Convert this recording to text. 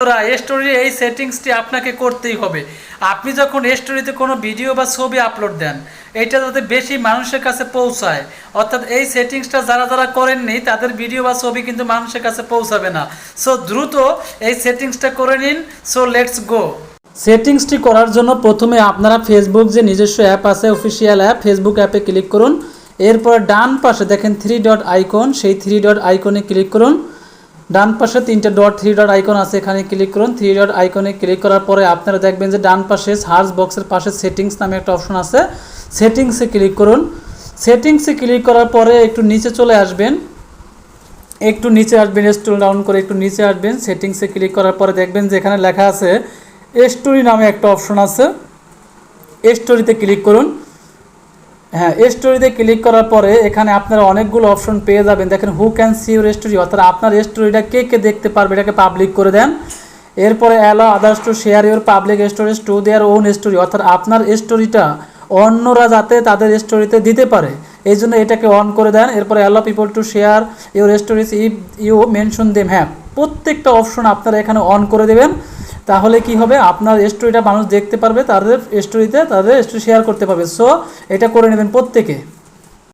বন্ধুরা স্টোরি এই সেটিংসটি আপনাকে করতেই হবে। আপনি যখন স্টোরিতে কোনো ভিডিও বা ছবি আপলোড দেন, এটা যাতে বেশি মানুষের কাছে পৌঁছায়, অর্থাৎ এই সেটিংসটা যারা যারা করেননি তাদের ভিডিও বা ছবি কিন্তু মানুষের কাছে পৌঁছাবে না। সো দ্রুত এই সেটিংসটা করে নিন। So let's go. সেটিংসটি করার জন্য প্রথমে আপনারা ফেসবুক যে নিজস্ব অ্যাপ আছে, অফিসিয়াল অ্যাপ, ফেসবুক অ্যাপে ক্লিক করুন। এরপর ডান পাশে দেখেন 3 ডট আইকন, সেই 3 ডট আইকনে ক্লিক করুন। ডান পাশে 3টে ডট 3 ডট আইকন আছে, এখানে ক্লিক করুন। 3 ডট আইকনে ক্লিক করার পরে আপনারা দেখবেন যে ডান পাশে সার্চ বক্সের পাশে সেটিংস নামে একটা অপশন আছে, সেটিংসে ক্লিক করুন। সেটিংসে ক্লিক করার পরে একটু নিচে চলে আসবেন, একটু নিচে আসবেন, স্ক্রল ডাউন করে একটু নিচে আসবেন। সেটিংসে ক্লিক করার পরে দেখবেন যে এখানে লেখা আছে স্টোরি নামে একটা অপশন আছে, স্টোরিতে ক্লিক করুন। হ্যাঁ, স্টোরিতে ক্লিক করার পরে এখানে আপনারা অনেকগুলো অপশন পেয়ে যাবেন। দেখেন who can see your story, অর্থাৎ আপনার স্টোরিটা কে কে দেখতে পারবে, এটাকে পাবলিক করে দেন। এরপরে allow others to share your public stories to their own story, অর্থাৎ আপনার স্টোরিটা অন্যরা যাতে তাদের স্টোরিতে দিতে পারে, এই জন্য এটাকে অন করে দেন। এরপরে allow people to share your stories if you mention them, হ্যাঁ প্রত্যেকটা অপশন আপনারা এখানে অন করে দেবেন। তাহলে কি হবে, আপনার স্টোরিটা মানুষ দেখতে পারবে, তাদের স্টোরিতে তাদের স্টোরি শেয়ার করতে পারবে। সো এটা করে নেবেন প্রত্যেকে।